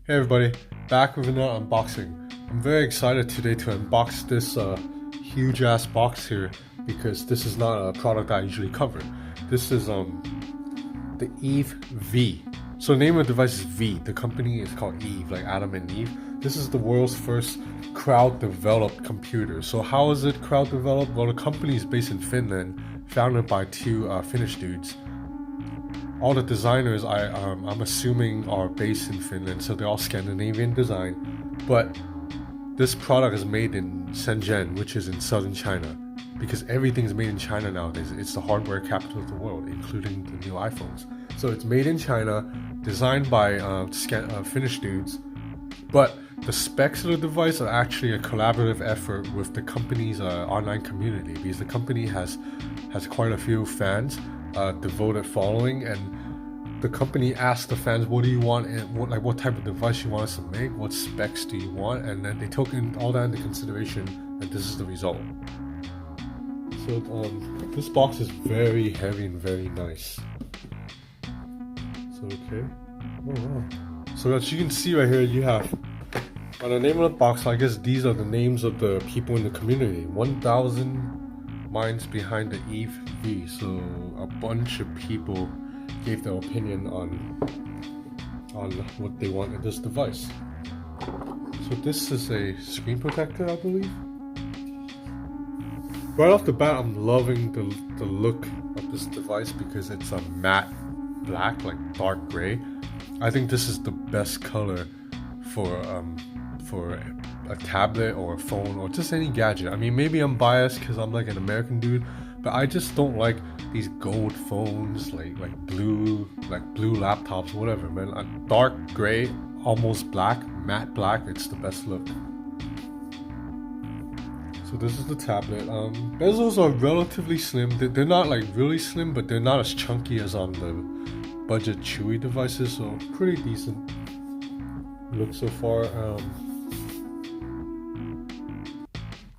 Hey everybody, back with another unboxing. I'm very excited today to unbox this huge ass box here because this is not a product I usually cover. This is the Eve V. So the name of the device is V. The company is called Eve, like Adam and Eve. This is the world's first crowd-developed computer. So how is it crowd-developed? Well, the company is based in Finland, founded by two Finnish dudes. All the designers I'm assuming are based in Finland, so they're all Scandinavian design. But this product is made in Shenzhen, which is in southern China, because everything's made in China nowadays. It's the hardware capital of the world, including the new iPhones. So it's made in China, designed by Finnish dudes, but the specs of the device are actually a collaborative effort with the company's online community, because the company has quite a few fans, devoted following, and the company asked the fans, what do you want, and what type of device you want us to make, what specs do you want, and then they took all that into consideration, and this is the result. So this box is very heavy and very nice. So okay, oh wow. So as you can see right here, you have on the name of the box, I guess these are the names of the people in the community. 1,000 minds behind the Eve V. So a bunch of people gave their opinion on what they want in this device. So this is a screen protector, I believe. Right off the bat, I'm loving the look of this device because it's a matte black, like dark gray. I think this is the best color for a tablet or a phone or just any gadget. I mean, maybe I'm biased because I'm like an American dude, but I just don't like these gold phones, like blue laptops, whatever, man. A dark gray, almost black, matte black, it's the best look. So this is the tablet. Bezels are relatively slim. They're not like really slim, but they're not as chunky as on the budget Chewy devices, so pretty decent look so far.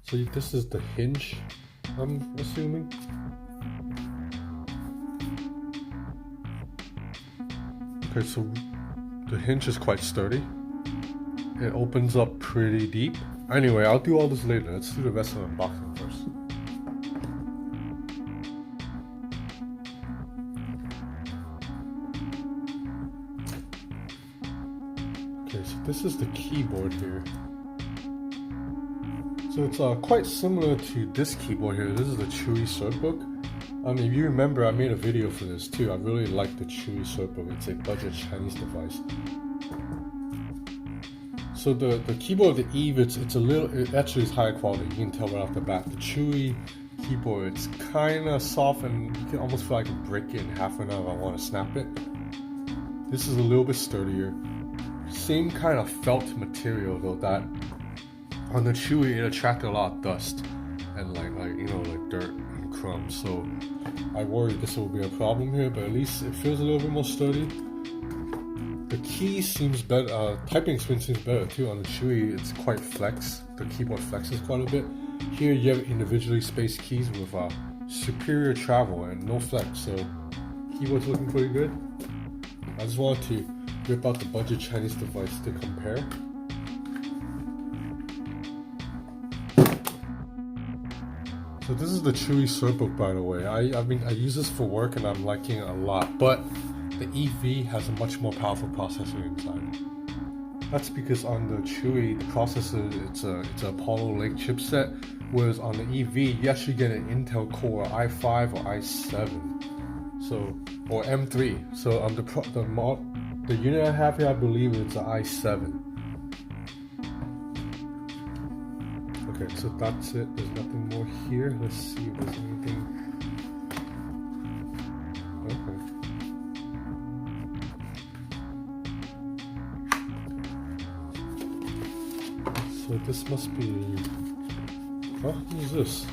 So this is the hinge, I'm assuming. Okay, so the hinge is quite sturdy. It opens up pretty deep. Anyway, I'll do all this later. Let's do the rest of the unboxing first. Okay, so this is the keyboard here. So it's quite similar to this keyboard here. This is the Chewy Surtbook. If you remember, I made a video for this too. I really like the Chewy Surtbook. It's a budget Chinese device. So the keyboard of the Eve, it actually is higher quality. You can tell right off the bat. The Chewy keyboard, it's kind of soft and you can almost feel like I can break it in half an hour if I want to snap it. This is a little bit sturdier. Same kind of felt material though, that on the Chewy it attracted a lot of dust and like dirt and crumbs. So I worry this will be a problem here, but at least it feels a little bit more sturdy. The key seems better, typing experience seems better too. On the Chewy, it's quite flex. The keyboard flexes quite a bit. Here you have individually spaced keys with superior travel and no flex, so keyboard's looking pretty good. I just wanted to rip out the budget Chinese device to compare. So this is the Chewy Surtbook, by the way. I use this for work and I'm liking it a lot, but the EV has a much more powerful processor inside. That's because on the Chewy, the processor, it's a Apollo Lake chipset, whereas on the EV, you actually get an Intel Core i5 or i7, or M3. So on the unit I have here, I believe it's an i7. Okay, so that's it. There's nothing more here. Let's see if there's anything. Okay. So this must be. Huh? What is this?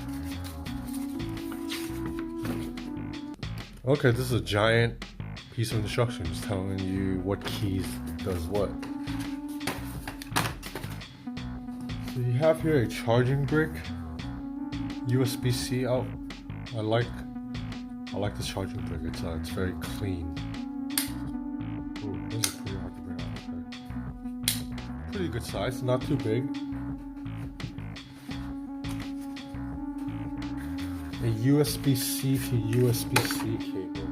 Okay, this is a giant piece of instructions telling you what keys does what. So you have here a charging brick, USB-C out. I like this charging brick. It's very clean. Ooh, this is pretty hard to bring out. Okay. good size, not too big. A USB-C to USB-C cable.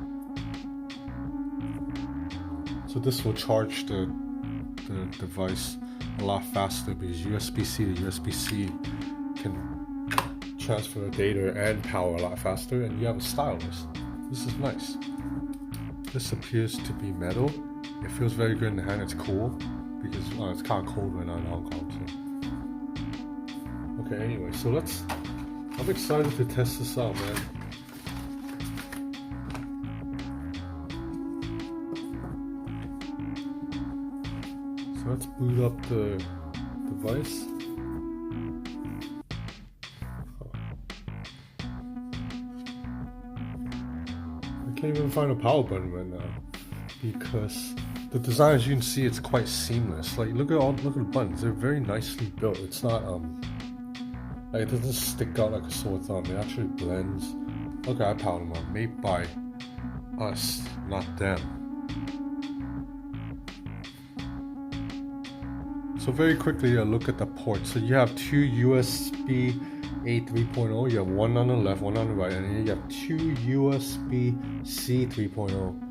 So this will charge the device a lot faster because USB-C to USB-C can transfer the data and power a lot faster, and you have a stylus. This is nice. This appears to be metal. It feels very good in the hand. It's cool because it's kind of cold right now in Hong Kong. So. Okay, anyway, so I'm excited to test this out, man. So let's boot up the device. I can't even find a power button right now because the design, as you can see, it's quite seamless. Like look at the buttons; they're very nicely built. It's not like it doesn't stick out like a sore thumb. It actually blends. Look at iPower them, made by us, not them. So very quickly, a look at the ports. So you have two USB A 3.0, you have one on the left, one on the right, and then you have two USB-C 3.0.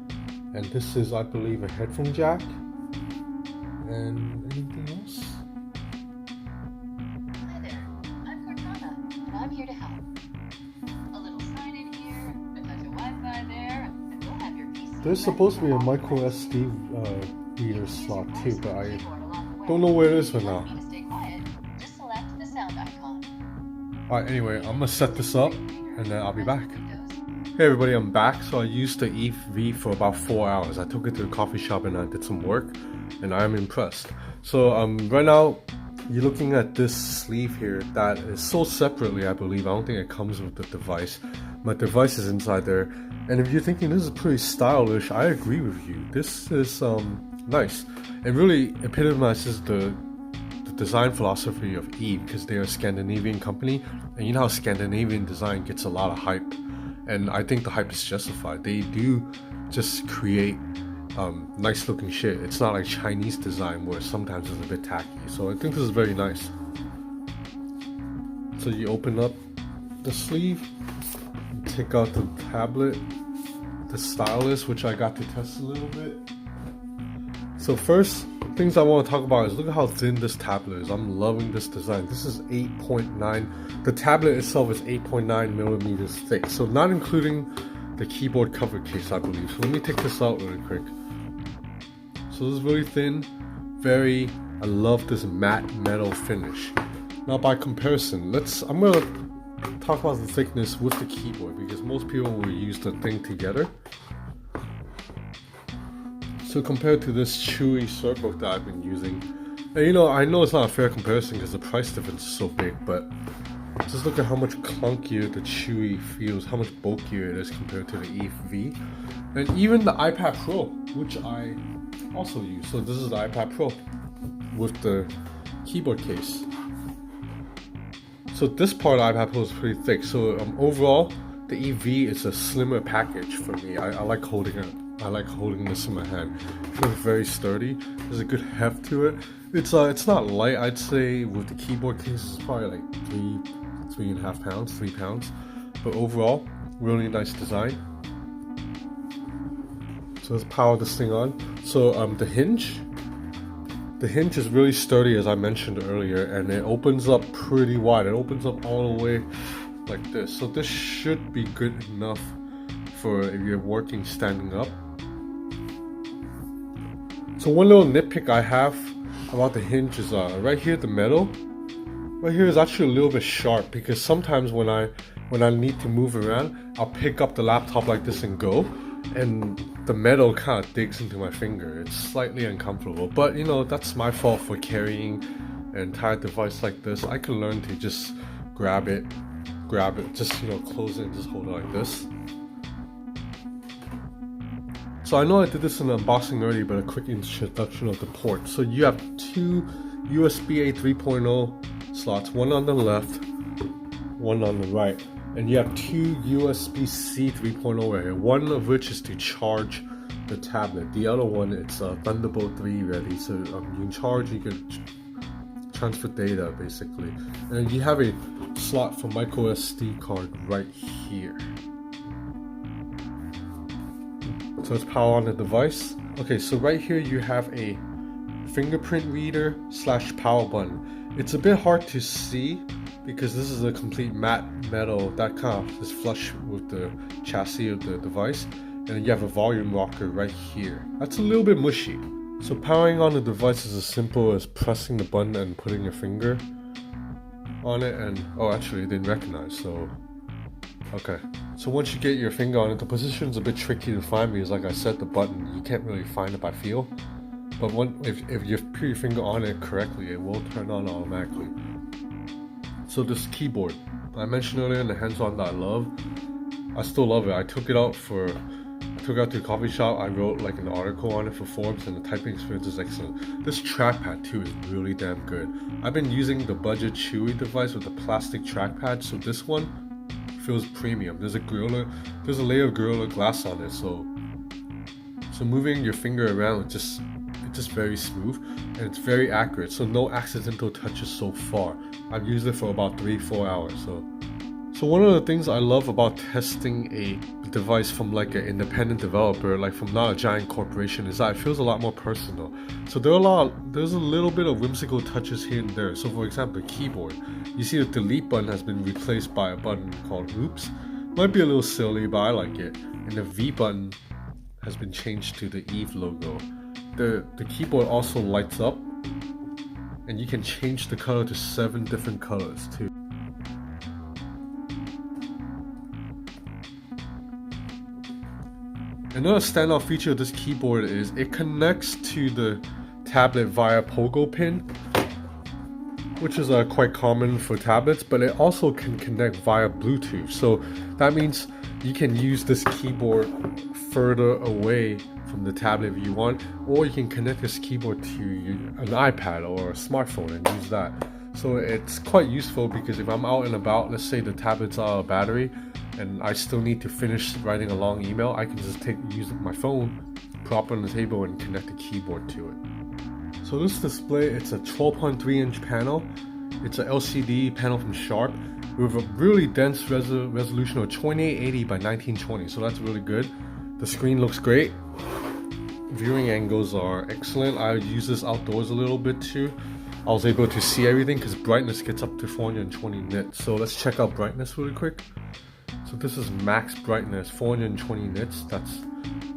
And this is, I believe, a headphone jack. And anything else? Hi there, I'm Cortana, and I'm here to help. A little sign in here, a touch of Wi-Fi there, and we'll have your PC. There's supposed to be a micro SD reader slot too, but I don't know where it is right now. Alright, anyway, I'm gonna set this up and then I'll be back. Hey everybody, I'm back. So I used the EV for about 4 hours. I took it to a coffee shop and I did some work and I'm impressed. So right now you're looking at this sleeve here that is sold separately, I believe. I don't think it comes with the device. My device is inside there. And if you're thinking this is pretty stylish, I agree with you. This is nice. It really epitomizes the design philosophy of Eve because they're a Scandinavian company, and you know how Scandinavian design gets a lot of hype, and I think the hype is justified. They do just create nice looking shit. It's not like Chinese design where sometimes it's a bit tacky. So I think this is very nice. So you open up the sleeve, take out the tablet, the stylus, which I got to test a little bit. So first things I want to talk about is look at how thin this tablet is. I'm loving this design. This is 8.9. The tablet itself is 8.9 millimeters thick. So not including the keyboard cover case, I believe. So let me take this out really quick. So this is really thin. I love this matte metal finish. Now by comparison, I'm gonna talk about the thickness with the keyboard because most people will use the thing together. So compared to this chewy Surbook that I've been using, and you know, I know it's not a fair comparison because the price difference is so big, but just look at how much clunkier the chewy feels, how much bulkier it is compared to the EV, and even the iPad Pro, which I also use. So this is the iPad Pro with the keyboard case. So this part of the iPad Pro is pretty thick. So overall, the EV is a slimmer package for me. I like holding it. I like holding this in my hand. It feels very sturdy. There's a good heft to it. It's not light. I'd say with the keyboard case, it's probably like 3.5 pounds, 3 pounds. But overall, really nice design. So let's power this thing on. So the hinge is really sturdy, as I mentioned earlier, and it opens up pretty wide. It opens up all the way like this. So this should be good enough for if you're working standing up. So one little nitpick I have about the hinge is right here, the metal right here is actually a little bit sharp because sometimes when I need to move around, I'll pick up the laptop like this and go, and the metal kind of digs into my finger. It's slightly uncomfortable, but you know, that's my fault for carrying an entire device like this. I can learn to just grab it, just, you know, close it and just hold it like this. So I know I did this in the unboxing already, but a quick introduction of the port. So you have two USB A 3.0 slots, one on the left, one on the right. And you have two USB-C 3.0 right here, one of which is to charge the tablet. The other one, it's Thunderbolt 3 ready, so you can charge, you can transfer data basically. And you have a slot for micro SD card right here. So let's power on the device. Okay, so right here you have a fingerprint reader / power button. It's a bit hard to see because this is a complete matte metal that kind of is flush with the chassis of the device. And you have a volume rocker right here. That's a little bit mushy. So powering on the device is as simple as pressing the button and putting your finger on it, and oh, actually it didn't recognize, so okay. So once you get your finger on it, the position's a bit tricky to find because like I said, the button, you can't really find it by feel. But if you put your finger on it correctly, it will turn on automatically. So this keyboard, I mentioned earlier in the hands-on that I still love it. I took it out to a coffee shop. I wrote like an article on it for Forbes, and the typing experience is excellent. This trackpad too is really damn good. I've been using the budget Chewy device with the plastic trackpad, so this one feels premium. There's a layer of Gorilla Glass on it, so moving your finger around, it's just very smooth and it's very accurate. So no accidental touches so far. I've used it for about 3-4 hours. So one of the things I love about testing a device from like an independent developer, like from not a giant corporation, is that it feels a lot more personal. So there's a little bit of whimsical touches here and there. So for example, the keyboard, you see the delete button has been replaced by a button called oops. Might be a little silly, but I like it. And the V button has been changed to the Eve logo. The keyboard also lights up, and you can change the color to 7 different colors too. Another standout feature of this keyboard is it connects to the tablet via pogo pin, which is quite common for tablets, but it also can connect via Bluetooth. So that means you can use this keyboard further away from the tablet if you want, or you can connect this keyboard to an iPad or a smartphone and use that. So it's quite useful because if I'm out and about, let's say the tablet's out of battery and I still need to finish writing a long email, I can just use my phone, prop it on the table, and connect the keyboard to it. So this display, it's a 12.3-inch panel. It's an LCD panel from Sharp with a really dense resolution of 2880 by 1920, so that's really good. The screen looks great. Viewing angles are excellent. I use this outdoors a little bit too. I was able to see everything because brightness gets up to 420 nits. So let's check out brightness really quick. So this is max brightness, 420 nits. That's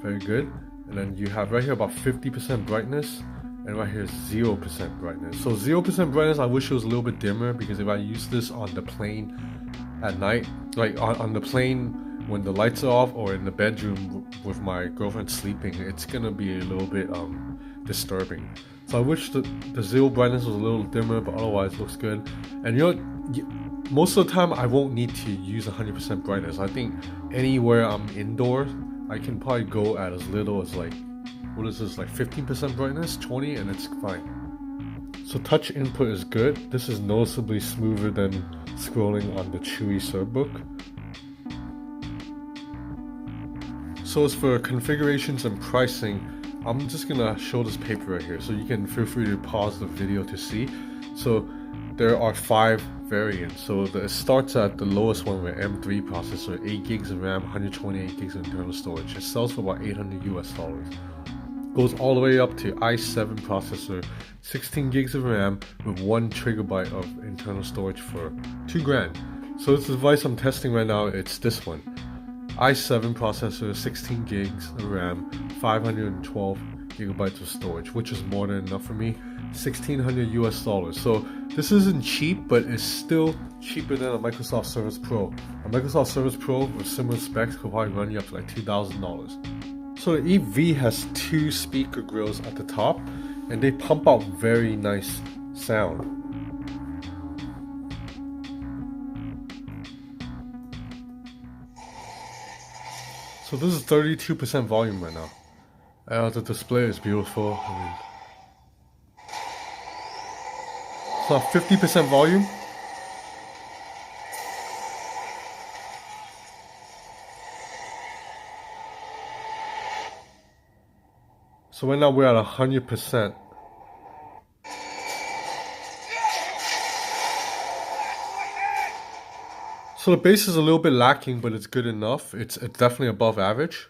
very good. And then you have right here about 50% brightness, and right here is 0% brightness. So 0% brightness, I wish it was a little bit dimmer, because if I use this on the plane at night, like on the plane when the lights are off, or in the bedroom with my girlfriend sleeping, it's gonna be a little bit disturbing. So I wish the zero brightness was a little dimmer, but otherwise it looks good. And you know, most of the time I won't need to use 100% brightness. I think anywhere I'm indoors, I can probably go at as little as like, what is this, like 15% brightness, 20, and it's fine. So touch input is good. This is noticeably smoother than scrolling on the Chewy Surfbook. So as for configurations and pricing, I'm just gonna show this paper right here, so you can feel free to pause the video to see. So there are 5 variants. So it starts at the lowest one with M3 processor, 8 gigs of RAM, 128 gigs of internal storage. It sells for about $800 US. Goes all the way up to i7 processor, 16 gigs of RAM with 1 GB of internal storage for $2,000. So this device I'm testing right now, it's this one. i7 processor, 16 gigs of RAM, 512 gigabytes of storage, which is more than enough for me. $1,600 US. So this isn't cheap, but it's still cheaper than a Microsoft Surface Pro. A Microsoft Surface Pro with similar specs could probably run you up to like $2,000. So the EV has 2 speaker grills at the top, and they pump out very nice sound. So this is 32% volume right now. The display is beautiful. I mean, so 50% volume. So right now we're at 100%. So the bass is a little bit lacking, but it's good enough. It's definitely above average.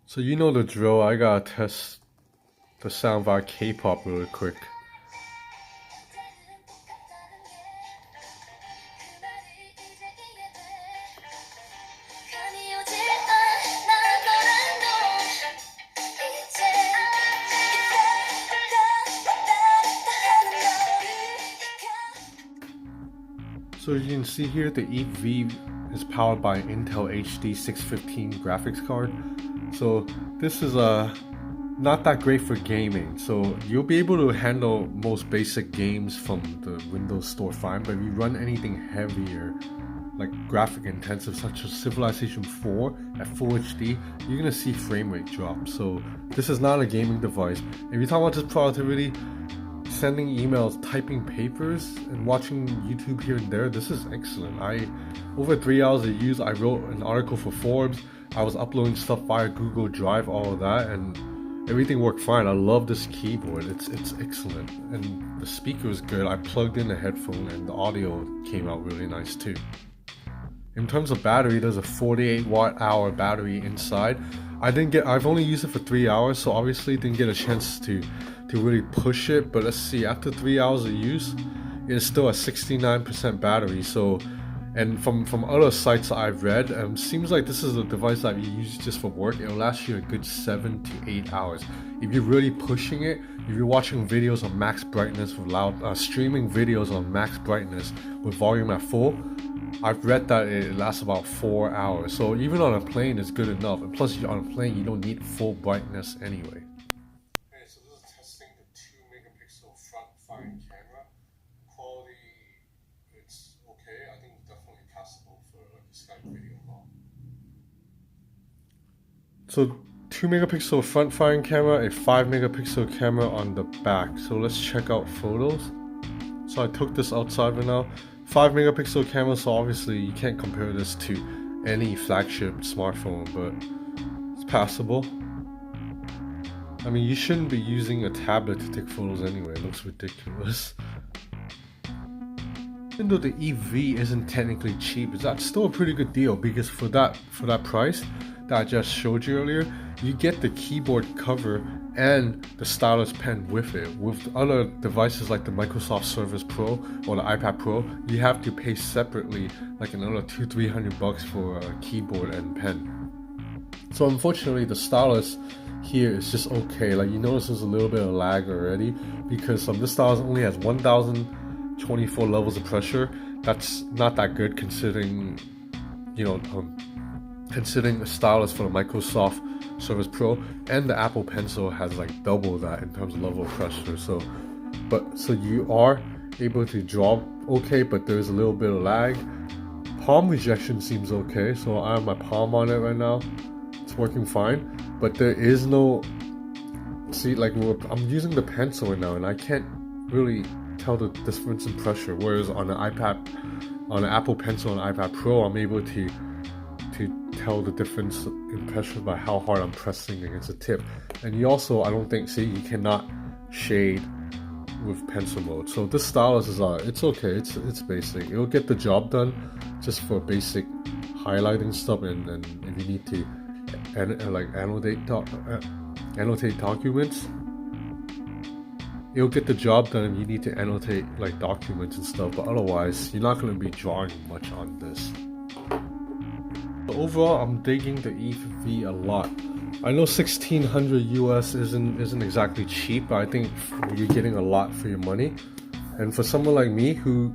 So you know the drill. I gotta test the sound via K-pop really quick. So you can see here the EV is powered by an Intel HD 615 graphics card. So this is not that great for gaming. So you'll be able to handle most basic games from the Windows Store fine, but if you run anything heavier, like graphic intensive such as Civilization 4 at Full HD, you're gonna see frame rate drop. So this is not a gaming device. If you're talking about just productivity, sending emails, typing papers, and watching YouTube here and there, this is excellent. Over 3 hours of use, I wrote an article for Forbes. I was uploading stuff via Google Drive, all of that, and everything worked fine. I love this keyboard. It's excellent, and the speaker is good. I plugged in a headphone, and the audio came out really nice too. In terms of battery, there's a 48 watt hour battery inside. I've only used it for 3 hours, so obviously didn't get a chance to really push it, but let's see, after 3 hours of use, it is still a 69% battery. So, and from other sites that I've read, seems like this is a device that you use just for work. It'll last you a good 7 to 8 hours. If you're really pushing it, if you're watching videos on max brightness with streaming videos on max brightness with volume at full, I've read that it lasts about 4 hours. So even on a plane, it's good enough. And plus, on a plane, you don't need full brightness anyway. Okay, so this is testing the 2 megapixel front-firing camera. Quality, it's okay. I think it's definitely passable for like a Skype video call. So 2 megapixel front-firing camera, a 5 megapixel camera on the back. So let's check out photos. So I took this outside right now. 5 megapixel camera, so obviously you can't compare this to any flagship smartphone, but it's passable. I mean, you shouldn't be using a tablet to take photos anyway. It looks ridiculous. Even though the EV isn't technically cheap, that's still a pretty good deal, because for that price that I just showed you earlier, you get the keyboard cover and the Stylus pen with it. With other devices like the Microsoft Surface Pro or the iPad Pro, you have to pay separately like another $200-300 for a keyboard and pen. So unfortunately, the Stylus here is just okay. Like, you notice there's a little bit of lag already, because this Stylus only has 1024 levels of pressure. That's not that good considering, considering the Stylus for the Microsoft Surface Pro and the Apple Pencil has like double that in terms of level of pressure. So you are able to draw okay, but there's a little bit of lag. Palm rejection seems okay, so I have my palm on it right now. It's working fine, but there is no, I'm using the pencil right now and I can't really tell the difference in pressure, whereas on an Apple Pencil and iPad Pro, I'm able to tell the difference in pressure by how hard I'm pressing against the tip. And you also, you cannot shade with pencil mode. So this Stylus is it's okay, it's basic. It'll get the job done just for basic highlighting stuff, and if you need to annotate documents, it'll get the job done if you need to annotate like documents and stuff, but otherwise you're not going to be drawing much on this. But overall, I'm digging the EV a lot. I know $1,600 US isn't exactly cheap, but I think you're getting a lot for your money. And for someone like me who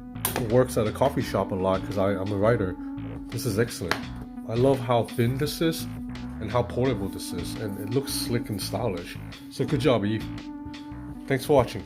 works at a coffee shop a lot, because I'm a writer, this is excellent. I love how thin this is and how portable this is, and it looks slick and stylish. So good job, Eve. Thanks for watching.